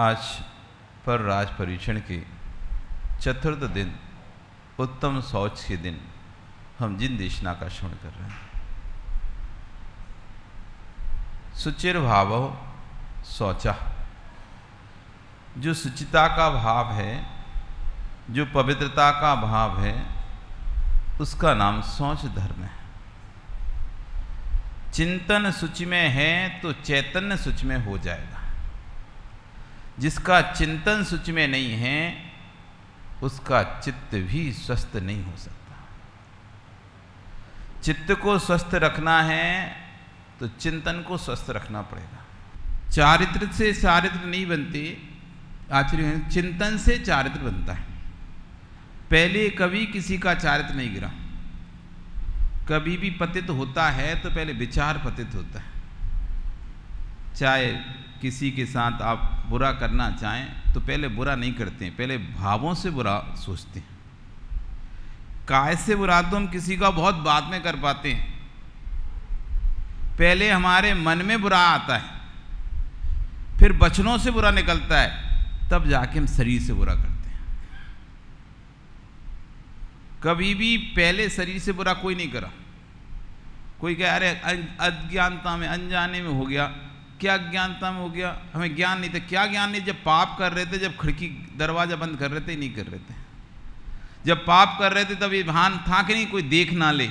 आज पर राज परीक्षण के चतुर्थ दिन उत्तम शौच के दिन हम जिन देशना का श्रवण कर रहे हैं, सुचिर भावो शौचा, जो सुचिता का भाव है, जो पवित्रता का भाव है, उसका नाम शौच धर्म है। चिंतन शुचि में है तो चैतन्य शुचि में हो जाएगा। जिसका चिंतन शुचि में नहीं है उसका चित्त भी स्वस्थ नहीं हो सकता। चित्त को स्वस्थ रखना है तो चिंतन को स्वस्थ रखना पड़ेगा। चारित्र से चारित्र नहीं बनते आचार्य, चिंतन से चारित्र बनता है। पहले कभी किसी का चारित्र नहीं गिरा। कभी भी पतित होता है तो पहले विचार पतित होता है। चाहे किसी के साथ आप बुरा करना चाहें तो पहले बुरा नहीं करते हैं, पहले भावों से बुरा सोचते हैं। काय से बुरा तो हम किसी का बहुत बाद में कर पाते हैं, पहले हमारे मन में बुरा आता है, फिर वचनों से बुरा निकलता है, तब जाके हम शरीर से बुरा करते हैं। कभी भी पहले शरीर से बुरा कोई नहीं करा। कोई कह अरे अज्ञानता में, अनजाने में हो गया। क्या अज्ञानता में हो गया? हमें ज्ञान नहीं था। क्या ज्ञान नहीं? जब पाप कर रहे थे, जब खिड़की दरवाजा बंद कर रहे थे, नहीं कर रहे थे। जब पाप कर रहे थे तब ये भान था कि नहीं कोई देख ना ले।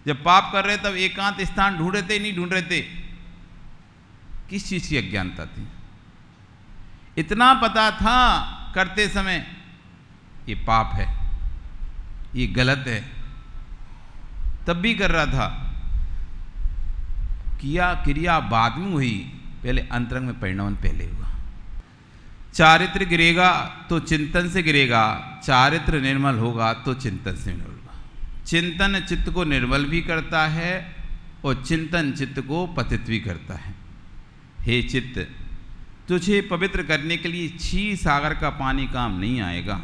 जब पाप कर रहे तब एकांत स्थान ढूंढ रहे थे, नहीं ढूंढ रहे थे। किस चीज की अज्ञानता थी? इतना पता था करते समय ये पाप है, ये गलत है, तब भी कर रहा था। किया क्रिया बाद में हुई, पहले अंतरंग में परिणाम पहले हुआ। चारित्र गिरेगा तो चिंतन से गिरेगा, चारित्र निर्मल होगा तो चिंतन से निर्मल होगा। चिंतन चित्त को निर्मल भी करता है और चिंतन चित्त को पतित भी करता है। हे चित्त, तुझे पवित्र करने के लिए क्षीर सागर का पानी काम नहीं आएगा,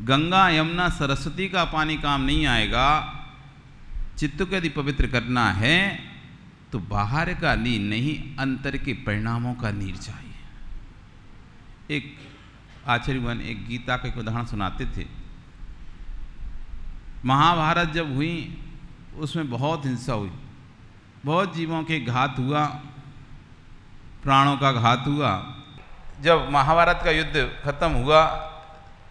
गंगा यमुना सरस्वती का पानी काम नहीं आएगा। चित्त को यदि पवित्र करना है तो बाहर का नीर नहीं, अंतर के परिणामों का नीर चाहिए। एक आचार्यगण एक गीता का एक उदाहरण सुनाते थे। महाभारत जब हुई उसमें बहुत हिंसा हुई, बहुत जीवों के घात हुआ, प्राणों का घात हुआ। जब महाभारत का युद्ध खत्म हुआ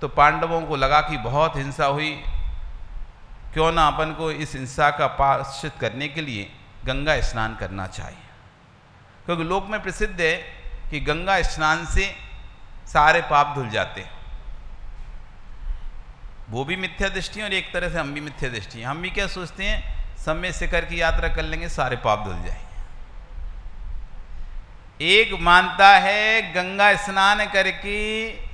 तो पांडवों को लगा कि बहुत हिंसा हुई, क्यों ना अपन को इस हिंसा का प्रायश्चित करने के लिए गंगा स्नान करना चाहिए। क्योंकि लोक में प्रसिद्ध है कि गंगा स्नान से सारे पाप धुल जाते हैं। वो भी मिथ्या दृष्टि है और एक तरह से हम भी मिथ्या दृष्टि है। हम भी क्या सोचते हैं, समय शिखर की यात्रा कर लेंगे सारे पाप धुल जाएंगे। एक मानता है गंगा स्नान करके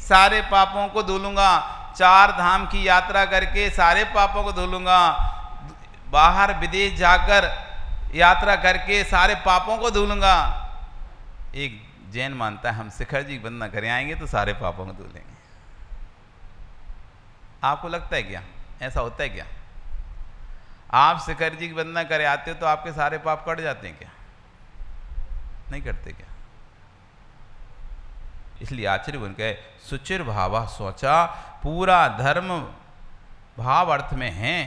सारे पापों को धुलूंगा, 4 धाम की यात्रा करके सारे पापों को धुलूंगा, बाहर विदेश जाकर यात्रा करके सारे पापों को धुलूंगा। एक जैन मानता है हम शिखर जी बंद न करें, आएंगे तो सारे पापों को धुलेंगे। आपको लगता है क्या ऐसा होता है क्या? आप शिखर जी बंद न करे आते हो तो आपके सारे पाप कट जाते हैं क्या? नहीं करते क्या? इसलिए आचार्य बन गए सुचिर भावा शौचा, पूरा धर्म भाव अर्थ में है।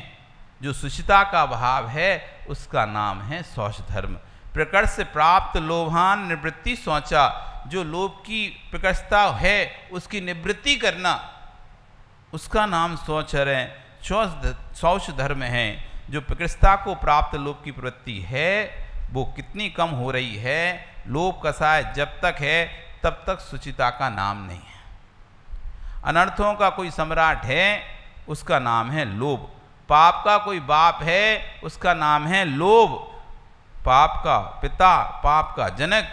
जो सुचिता का भाव है उसका नाम है शौच धर्म। प्रकृति से प्राप्त लोभान निवृत्ति शौचा, जो लोभ की प्रकृष्टता है उसकी निवृत्ति करना, उसका नाम शौच है। शौच धर्म है। जो प्रकृष्टता को प्राप्त लोभ की प्रवृत्ति है वो कितनी कम हो रही है। लोभ कसाय जब तक है तब तक सुचिता का नाम नहीं है। अनर्थों का कोई सम्राट है उसका नाम है लोभ। पाप का कोई बाप है उसका नाम है लोभ। पाप का पिता, पाप का जनक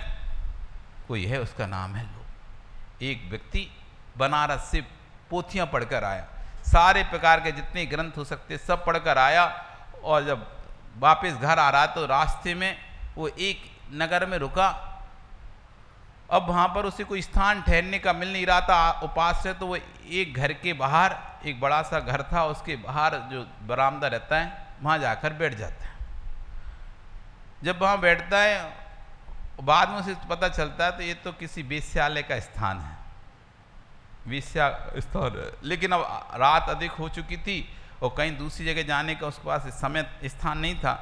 कोई है उसका नाम है लोभ। एक व्यक्ति बनारस से पोथियां पढ़कर आया, सारे प्रकार के जितने ग्रंथ हो सकते सब पढ़कर आया, और जब वापस घर आ रहा तो रास्ते में वो एक नगर में रुका। अब वहाँ पर उसे कोई स्थान ठहरने का मिल नहीं रहा था उपास से, तो वो एक घर के बाहर, एक बड़ा सा घर था उसके बाहर जो बरामदा रहता है वहाँ जाकर बैठ जाता है। जब वहाँ बैठता है बाद में उसे पता चलता है तो ये तो किसी वेश्यालय का स्थान है, वेश्या स्थान है। लेकिन अब रात अधिक हो चुकी थी और कहीं दूसरी जगह जाने का उसके पास समय स्थान नहीं था,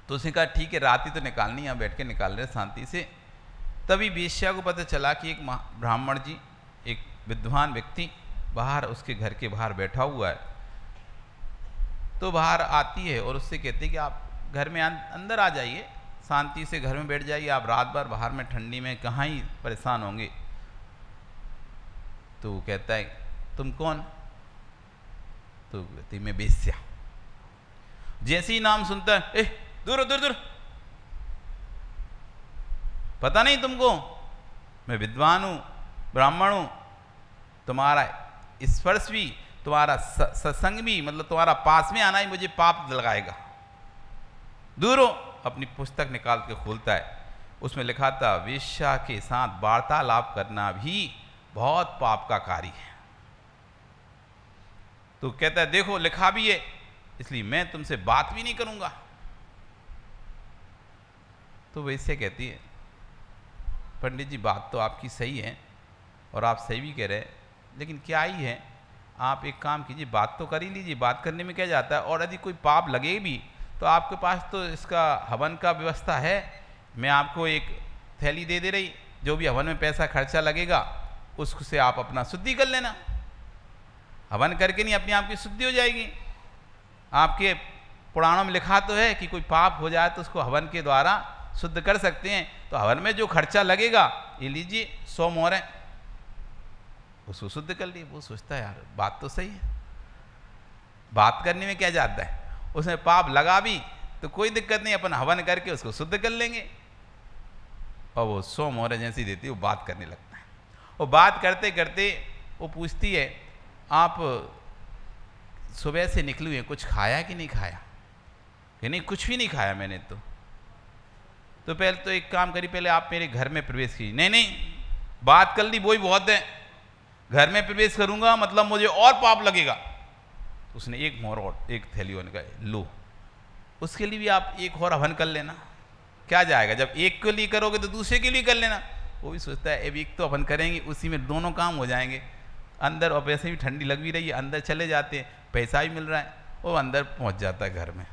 तो उसने कहा ठीक है रात ही तो निकालनी, यहाँ बैठ के निकाल रहे शांति से। तभी वेश्या को पता चला कि एक ब्राह्मण जी, एक विद्वान व्यक्ति बाहर उसके घर के बाहर बैठा हुआ है। तो बाहर आती है और उससे कहती है कि आप घर में अंदर आ जाइए, शांति से घर में बैठ जाइए, आप रात भर बाहर में ठंडी में कहाँ ही परेशान होंगे। तो वो कहता है तुम कौन? तो कहती मैं वेश्या। जैसे ही नाम सुनता है, ए दूर दूर दूर, पता नहीं तुमको मैं विद्वान हूं, ब्राह्मण हूं, तुम्हारा स्पर्श भी, तुम्हारा सत्संग भी, मतलब तुम्हारा पास में आना ही मुझे पाप लगाएगा, दूर हो। अपनी पुस्तक निकाल के खोलता है, उसमें लिखा था वेश्या के साथ वार्तालाप करना भी बहुत पाप का कार्य है। तो कहता है देखो लिखा भी है, इसलिए मैं तुमसे बात भी नहीं करूंगा। तो वेश्या कहती है पंडित जी बात तो आपकी सही है और आप सही भी कह रहे हैं, लेकिन क्या ही है, आप एक काम कीजिए, बात तो कर ही लीजिए, बात करने में क्या जाता है। और यदि कोई पाप लगे भी तो आपके पास तो इसका हवन का व्यवस्था है, मैं आपको एक थैली दे दे रही, जो भी हवन में पैसा खर्चा लगेगा उससे आप अपना शुद्धि कर लेना। हवन करके नहीं अपने आप की शुद्धि हो जाएगी। आपके पुराणों में लिखा तो है कि कोई पाप हो जाए तो उसको हवन के द्वारा शुद्ध कर सकते हैं। तो हवन में जो खर्चा लगेगा ये लीजिए 100 मोहरें, उसको शुद्ध कर लिए। वो सोचता है यार बात तो सही है, बात करने में क्या जाता है, उसमें पाप लगा भी तो कोई दिक्कत नहीं, अपन हवन करके उसको शुद्ध कर लेंगे। और वो 100 मोहरें जैसी देती है वो बात करने लगता है। और बात करते करते वो पूछती है आप सुबह से निकली हुई कुछ खाया कि नहीं खाया? कि नहीं कुछ भी नहीं खाया मैंने तो पहले तो एक काम करी, पहले आप मेरे घर में प्रवेश कीजिए। नहीं नहीं बात कर ली वही बहुत है, घर में प्रवेश करूंगा मतलब मुझे और पाप लगेगा। उसने एक मोहर और एक थैली होने का लो, उसके लिए भी आप एक और हवन कर लेना, क्या जाएगा, जब एक के लिए करोगे तो दूसरे के लिए कर लेना। वो भी सोचता है अब एक तो हवन करेंगे उसी में दोनों काम हो जाएंगे। अंदर और वैसे भी ठंडी लग भी रही है, अंदर चले जाते हैं, पैसा भी मिल रहा है। वो अंदर पहुंच जाता है घर में।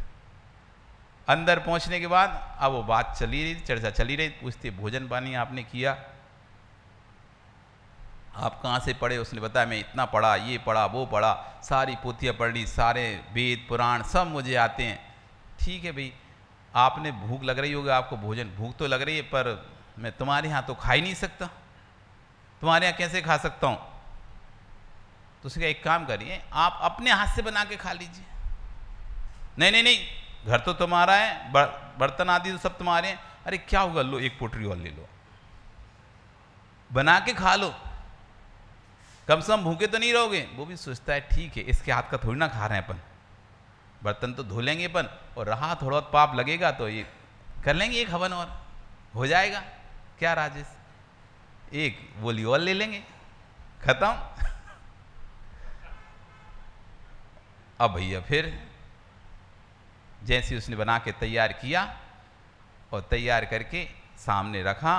अंदर पहुंचने के बाद अब वो बात चली रही, चर्चा चली रही, पूछती भोजन पानी आपने किया, आप कहाँ से पढ़े? उसने बताया मैं इतना पढ़ा, ये पढ़ा, वो पढ़ा, सारी पोथियाँ पढ़ ली, सारे वेद पुराण सब मुझे आते हैं। ठीक है भाई, आपने भूख लग रही होगी, आपको भोजन भूख तो लग रही है, पर मैं तुम्हारे यहाँ तो खा ही नहीं सकता, तुम्हारे यहाँ कैसे खा सकता हूँ? तो उसने कहा एक काम करिए आप अपने हाथ से बना के खा लीजिए। नहीं नहीं नहीं, घर तो तुम्हारा है, बर्तन आदि तो सब तुम्हारे हैं। अरे क्या होगा, लो एक पोटरी और ले लो, बना के खा लो, कम से कम भूखे तो नहीं रहोगे। वो भी सोचता है ठीक है, इसके हाथ का थोड़ी ना खा रहे हैं अपन, बर्तन तो धो लेंगे अपन, और रहा थोड़ा बहुत पाप लगेगा तो ये कर लेंगे, एक हवन और हो जाएगा। क्या राजेश, एक बोली और ले लेंगे, खत्म। अब भैया फिर जैसे उसने बना के तैयार किया और तैयार करके सामने रखा,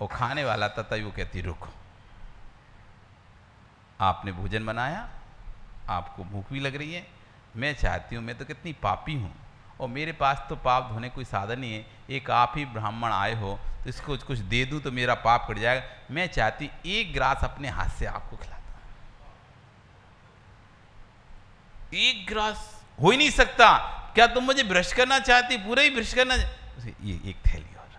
और खाने वाला था तभी वो कहती रुको, आपने भोजन बनाया, आपको भूख भी लग रही है, मैं चाहती हूँ, मैं तो कितनी पापी हूँ और मेरे पास तो पाप धोने कोई साधन नहीं है, एक आप ही ब्राह्मण आए हो तो इसको कुछ दे दूँ तो मेरा पाप कट जाएगा। मैं चाहती एक ग्रास अपने हाथ से आपको खिलाता। एक ग्रास हो ही नहीं सकता, क्या तुम मुझे ब्रश करना चाहती, पूरा ही ब्रश करना? ये एक थैली और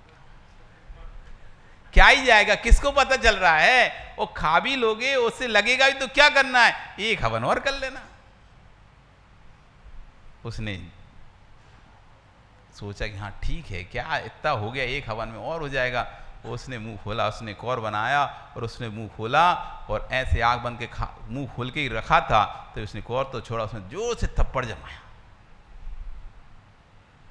क्या ही जाएगा, किसको पता चल रहा है, वो खा भी लोगे उससे लगेगा भी तो क्या करना है, एक हवन और कर लेना। उसने सोचा कि हाँ ठीक है, क्या इतना हो गया, एक हवन में और हो जाएगा। उसने मुंह खोला, उसने एक और बनाया और उसने मुंह खोला और ऐसे आग बन के मुंह खोल के ही रखा था तो उसने एक और तो छोड़ा, उसने जोर से थप्पड़ जमाया।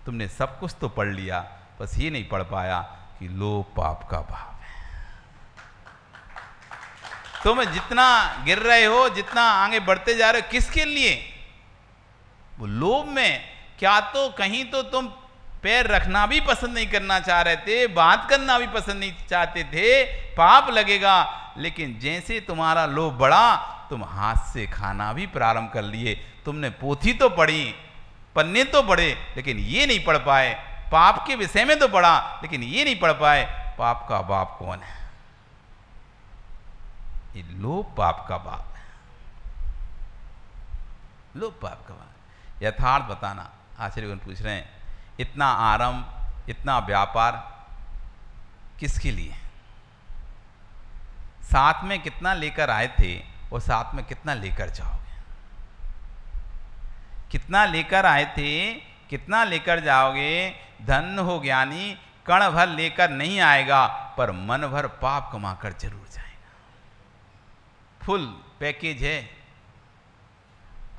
तुमने सब कुछ तो पढ़ लिया, बस ये नहीं पढ़ पाया कि लोभ पाप का भाव है। तुम जितना गिर रहे हो, जितना आगे बढ़ते जा रहे हो, किसके लिए? वो लोभ में। क्या तो कहीं तो तुम पैर रखना भी पसंद नहीं करना चाह रहे थे, बात करना भी पसंद नहीं चाहते थे, पाप लगेगा। लेकिन जैसे तुम्हारा लोभ बढ़ा, तुम हाथ से खाना भी प्रारंभ कर लिए। तुमने पोथी तो पढ़ी, पन्ने तो पढ़े, लेकिन ये नहीं पढ़ पाए। पाप के विषय में तो पढ़ा, लेकिन ये नहीं पढ़ पाए, पाप का बाप कौन है। ये लोभ पाप का बाप है, लोभ पाप का बाप। यथार्थ बताना। आचार्य पूछ रहे हैं, इतना आरंभ, इतना व्यापार किसके लिए? साथ में कितना लेकर आए थे और साथ में कितना लेकर जाओगे? कितना लेकर आए थे, कितना लेकर जाओगे? धन हो ज्ञानी, कण भर लेकर नहीं आएगा, पर मन भर पाप कमाकर जरूर जाएगा। फुल पैकेज है।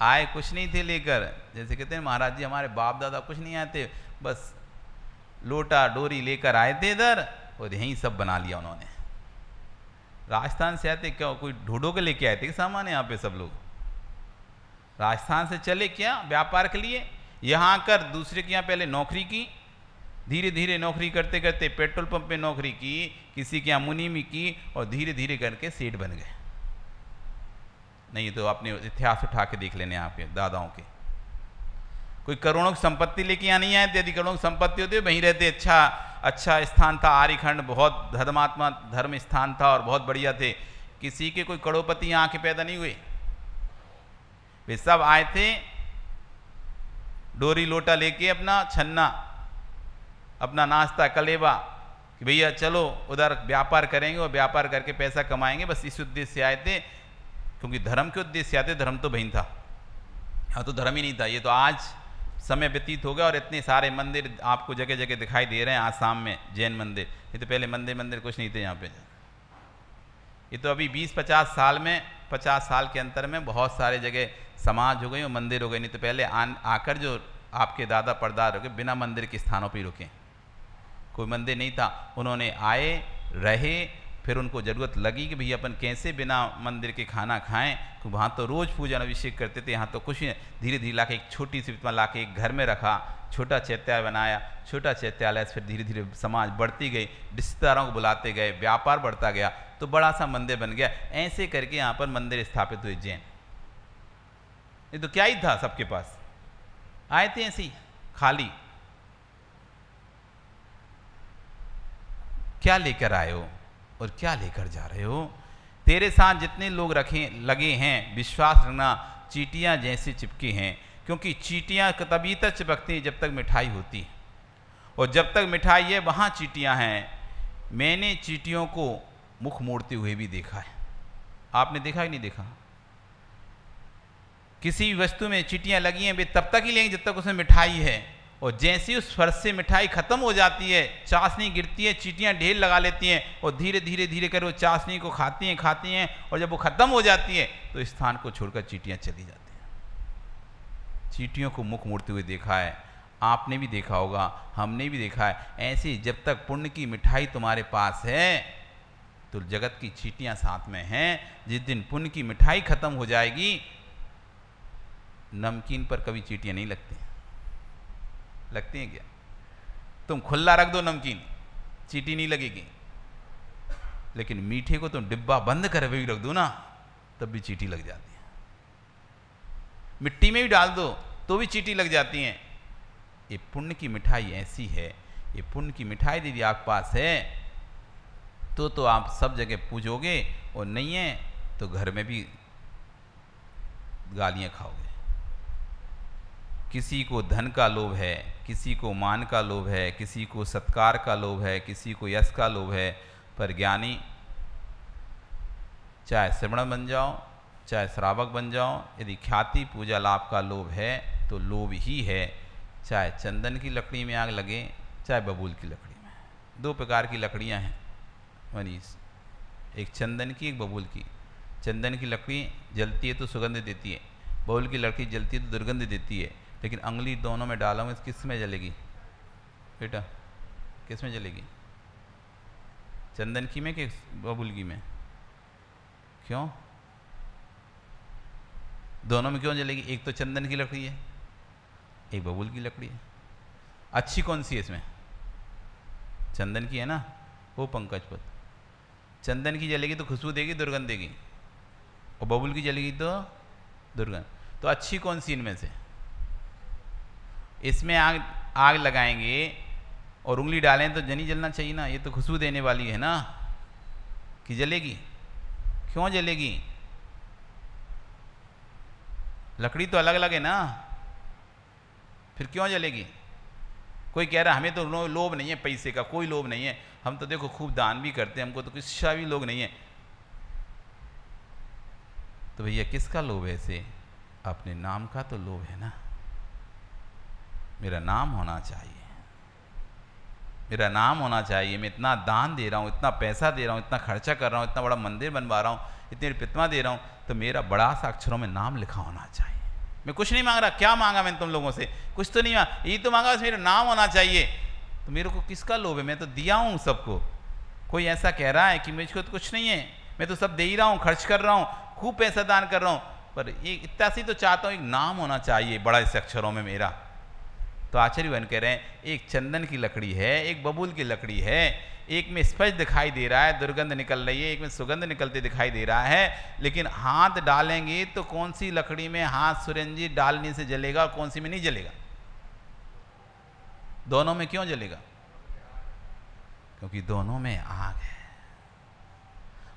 आए कुछ नहीं थे लेकर, जैसे कहते हैं महाराज जी हमारे बाप दादा कुछ नहीं आए थे, बस लोटा डोरी लेकर आए थे इधर और यहीं सब बना लिया उन्होंने। राजस्थान से आए थे क्या, कोई ढूंढो के लेके आए थे सामान? यहाँ पे सब लोग राजस्थान से चले क्या व्यापार के लिए? यहाँ आकर दूसरे के यहाँ पहले नौकरी की, धीरे धीरे नौकरी करते करते पेट्रोल पंप पे नौकरी की, किसी के यहाँ मुनि में की, और धीरे धीरे करके सेठ बन गए। नहीं तो अपने इतिहास उठा के देख लेने आपके दादाओं के। कोई करोड़ों की संपत्ति लेके यहाँ नहीं आए थे। यदि करोड़ों की संपत्ति होती वहीं रहते। अच्छा स्थान था, आर्यखंड बहुत धर्मात्मा धर्म स्थान था और बहुत बढ़िया थे। किसी के कोई करोड़पति यहाँ के पैदा नहीं हुए। वे सब आए थे डोरी लोटा लेके, अपना छन्ना, अपना नाश्ता कलेबा, कि भैया चलो उधर व्यापार करेंगे और व्यापार करके पैसा कमाएंगे, बस इस उद्देश्य से आए थे। क्योंकि धर्म के उद्देश्य से आते, धर्म तो वहीं था, हाँ तो धर्म ही नहीं था। ये तो आज समय व्यतीत हो गया और इतने सारे मंदिर आपको जगह जगह दिखाई दे रहे हैं। आसाम में जैन मंदिर, ये तो पहले मंदिर कुछ नहीं थे यहाँ पे। ये तो अभी 20-50 साल में, 50 साल के अंतर में बहुत सारे जगह समाज हो गए और मंदिर हो गए। नहीं तो पहले आकर जो आपके दादा परदादा रुके, बिना मंदिर के स्थानों पर रुके, कोई मंदिर नहीं था। उन्होंने आए, रहे, फिर उनको ज़रूरत लगी कि भैया अपन कैसे बिना मंदिर के खाना खाएं, तो वहाँ तो रोज़ पूजन अभिषेक करते थे, यहाँ तो कुछ नहीं। धीरे धीरे लाके एक छोटी सी प्रतिमा लाके एक घर में रखा, छोटा चैत्यालय बनाया। छोटा चैत्यालय से फिर धीरे धीरे समाज बढ़ती गई, रिश्तेदारों को बुलाते गए, व्यापार बढ़ता गया, तो बड़ा सा मंदिर बन गया। ऐसे करके यहाँ पर मंदिर स्थापित हुए जैन। ये तो क्या ही था, सबके पास आए थे ऐसे ही खाली। क्या लेकर आए हो और क्या लेकर जा रहे हो? तेरे साथ जितने लोग लगे हैं, विश्वास रखना चींटियां जैसे चिपके हैं। क्योंकि चींटियां तभी तक चिपकती हैं जब तक मिठाई होती है, और जब तक मिठाई है वहाँ चींटियां हैं। मैंने चींटियों को मुख मोड़ते हुए भी देखा है। आपने देखा ही नहीं देखा? किसी वस्तु में चींटियां लगी हैं, वे तब तक ही लेंगे जब तक उसमें मिठाई है, और जैसे ही उस फर्श से मिठाई खत्म हो जाती है, चाशनी गिरती है, चींटियां ढेर लगा लेती हैं और धीरे धीरे धीरे कर वो चाशनी को खाती हैं, और जब वो खत्म हो जाती है तो इस स्थान को छोड़कर चींटियां चली जाती हैं। चींटियों को मुख मोड़ते हुए देखा है, आपने भी देखा होगा, हमने भी देखा है। ऐसे ही जब तक पुण्य की मिठाई तुम्हारे पास है तो जगत की चींटियां साथ में हैं। जिस दिन पुण्य की मिठाई खत्म हो जाएगी, नमकीन पर कभी चींटियां नहीं लगती। लगती हैं क्या? तुम खुला रख दो नमकीन, चींटी नहीं लगेगी। लेकिन मीठे को तुम डिब्बा बंद कर भी रख दो ना, तब भी चींटी लग जाती है। मिट्टी में भी डाल दो तो भी चींटी लग जाती हैं। ये पुण्य की मिठाई ऐसी है। ये पुण्य की मिठाई यदि आपके पास है तो आप सब जगह पूजोगे, और नहीं है तो घर में भी गालियां खाओगे। किसी को धन का लोभ है, किसी को मान का लोभ है, किसी को सत्कार का लोभ है, किसी को यश का लोभ है, पर ज्ञानी चाहे श्रवण बन जाओ, चाहे श्रावक बन जाओ, यदि ख्याति पूजा लाभ का लोभ है तो लोभ ही है। चाहे चंदन की लकड़ी में आग लगे, चाहे बबूल की लकड़ी में। 2 प्रकार की लकड़ियां हैं मनीष, एक चंदन की, एक बबूल की। चंदन की लकड़ी जलती है तो सुगंध देती है, बबूल की लकड़ी जलती है तो दुर्गंध देती है। लेकिन अंगुली दोनों में डालोगे किस में जलेगी बेटा? किस में जलेगी? चंदन की में कि बबूल की में? क्यों? दोनों में क्यों जलेगी? एक तो चंदन की लकड़ी है, एक बबूल की लकड़ी है। अच्छी कौन सी है इसमें? चंदन की है ना, वो पंकज पुत्र। चंदन की जलेगी तो खुशबू देगी, दुर्गंध देगी, और बबूल की जलेगी तो दुर्गंध। तो अच्छी कौन सी इनमें से? इसमें आग लगाएंगे और उंगली डालें तो जनी जलना चाहिए ना, ये तो खुशबू देने वाली है ना, कि जलेगी? क्यों जलेगी? लकड़ी तो अलग अलग है ना, फिर क्यों जलेगी? कोई कह रहा हमें तो लोभ नहीं है पैसे का, कोई लोभ नहीं है, हम तो देखो खूब दान भी करते हैं, हमको तो किसी का भी लोभ नहीं है। तो भैया किसका लोभ है? इसे अपने नाम का तो लोभ है ना। मेरा नाम होना चाहिए, मेरा नाम होना चाहिए। मैं इतना दान दे रहा हूँ, इतना पैसा दे रहा हूँ, इतना खर्चा कर रहा हूँ, इतना बड़ा मंदिर बनवा रहा हूँ, इतनी प्रतिमा दे रहा हूँ, तो मेरा बड़ा सा अक्षरों में नाम लिखा होना चाहिए। मैं कुछ नहीं मांग रहा। क्या मांगा मैंने तुम लोगों से? कुछ तो नहीं मांगा, ये तो मांगा बस मेरा नाम होना चाहिए। तो मेरे को किसका लोभ है? मैं तो दिया हूँ सबको। कोई ऐसा कह रहा है कि मुझको तो कुछ नहीं है, मैं तो सब दे ही रहा हूँ, खर्च कर रहा हूँ, खूब पैसा दान कर रहा हूँ, पर ये इतना सी तो चाहता हूँ एक नाम होना चाहिए बड़ा इस अक्षरों में मेरा। तो आचार्य वन कह रहे हैं एक चंदन की लकड़ी है, एक बबूल की लकड़ी है, एक में स्पष्ट दिखाई दे रहा है दुर्गंध निकल रही है, एक में सुगंध निकलते दिखाई दे रहा है, लेकिन हाथ डालेंगे तो कौन सी लकड़ी में हाथ सुरंजी डालने से जलेगा और कौन सी में नहीं जलेगा? दोनों में क्यों जलेगा? क्योंकि दोनों में आग है,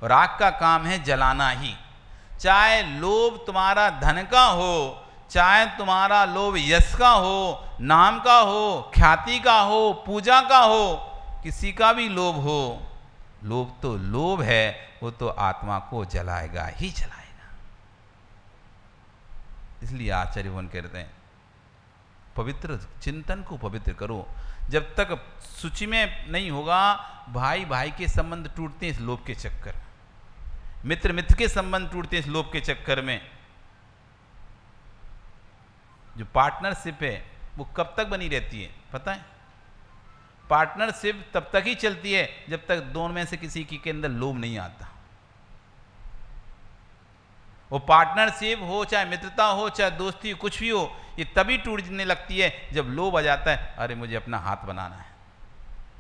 और आग का काम है जलाना ही। चाहे लोभ तुम्हारा धन का हो, चाहे तुम्हारा लोभ यश का हो, नाम का हो, ख्याति का हो, पूजा का हो, किसी का भी लोभ हो, लोभ तो लोभ है, वो तो आत्मा को जलाएगा ही जलाएगा। इसलिए आचार्य वन कहते हैं पवित्र चिंतन को पवित्र करो। जब तक सूची में नहीं होगा, भाई भाई के संबंध टूटते हैं इस लोभ के चक्कर में, मित्र मित्र के संबंध टूटते हैं इस लोभ के चक्कर में। जो पार्टनरशिप है वो कब तक बनी रहती है पता है? पार्टनरशिप तब तक ही चलती है जब तक दोनों में से किसी के अंदर लोभ नहीं आता। वो पार्टनरशिप हो, चाहे मित्रता हो, चाहे दोस्ती हो, कुछ भी हो, ये तभी टूटने लगती है जब लोभ आ जाता है। अरे मुझे अपना हाथ बनाना है,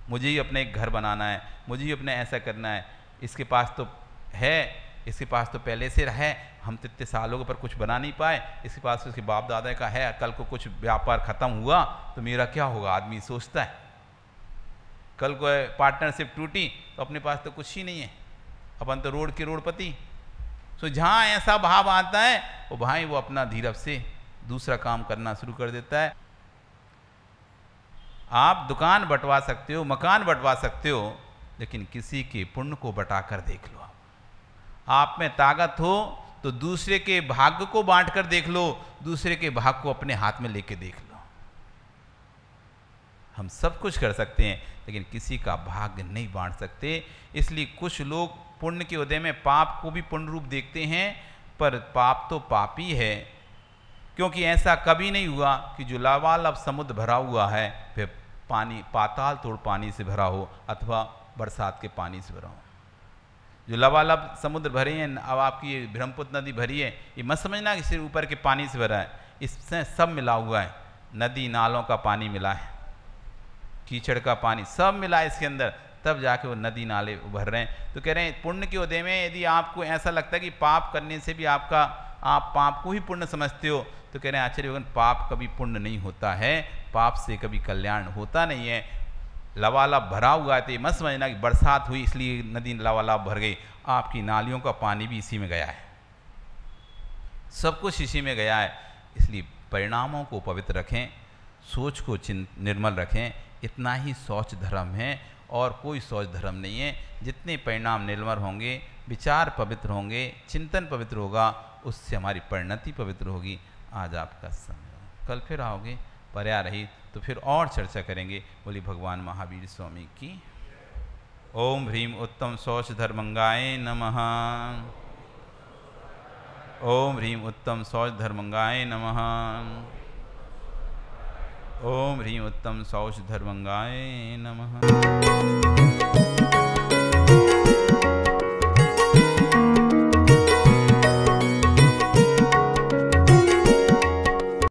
मुझे ही अपने एक घर बनाना है, मुझे ही अपने ऐसा करना है, इसके पास तो है, इसके पास तो पहले से है, हम तो इतने सालों पर कुछ बना नहीं पाए, इसके पास उसके बाप दादा का है, कल को कुछ व्यापार खत्म हुआ तो मेरा क्या होगा? आदमी सोचता है। कल को पार्टनरशिप टूटी तो अपने पास तो कुछ ही नहीं है, अपन तो रोड के रोडपति। सो जहाँ ऐसा भाव आता है वो भाई वो अपना धीरज से दूसरा काम करना शुरू कर देता है। आप दुकान बंटवा सकते हो, मकान बंटवा सकते हो, लेकिन किसी के पुण्य को बटा कर देख लो। आप में ताकत हो तो दूसरे के भाग्य को बांट कर देख लो, दूसरे के भाग्य को अपने हाथ में लेके देख लो। हम सब कुछ कर सकते हैं लेकिन किसी का भाग्य नहीं बांट सकते। इसलिए कुछ लोग पुण्य के उदय में पाप को भी पुण्य रूप देखते हैं, पर पाप तो पाप ही है, क्योंकि ऐसा कभी नहीं हुआ कि जो लबालब समुद्र भरा हुआ है फिर पानी पाताल तोड़ पानी से भरा हो अथवा बरसात के पानी से भरा हो। जो लबालब समुद्र भरे हैं, अब आपकी ये ब्रह्मपुत्र नदी भरी है, ये मत समझना कि सिर्फ ऊपर के पानी से भरा है, इससे सब मिला हुआ है। नदी नालों का पानी मिला है, कीचड़ का पानी सब मिला है इसके अंदर, तब जाके वो नदी नाले उभर रहे हैं। तो कह रहे हैं पुण्य के उदय में यदि आपको ऐसा लगता है कि पाप करने से भी आप पाप को ही पुण्य समझते हो, तो कह रहे हैं आचार्य पाप कभी पुण्य नहीं होता है, पाप से कभी कल्याण होता नहीं है। लबालब भरा हुआ है तो ये मत समझना कि बरसात हुई इसलिए नदी लबालब भर गई, आपकी नालियों का पानी भी इसी में गया है, सब कुछ इसी में गया है। इसलिए परिणामों को पवित्र रखें, सोच को निर्मल रखें, इतना ही शौच धर्म है और कोई शौच धर्म नहीं है। जितने परिणाम निर्मल होंगे, विचार पवित्र होंगे, चिंतन पवित्र होगा, उससे हमारी परिणति पवित्र होगी। आज आपका समय, कल फिर आओगे पर्या रही तो फिर और चर्चा करेंगे। बोली भगवान महावीर स्वामी की। ओम ह्रीम उत्तम शौच धर्मंगाय नमः। ओम ह्रीम उत्तम शौच धर्मंगाय नमः। ओम ह्रीम उत्तम शौच धर्मंगाय नमः।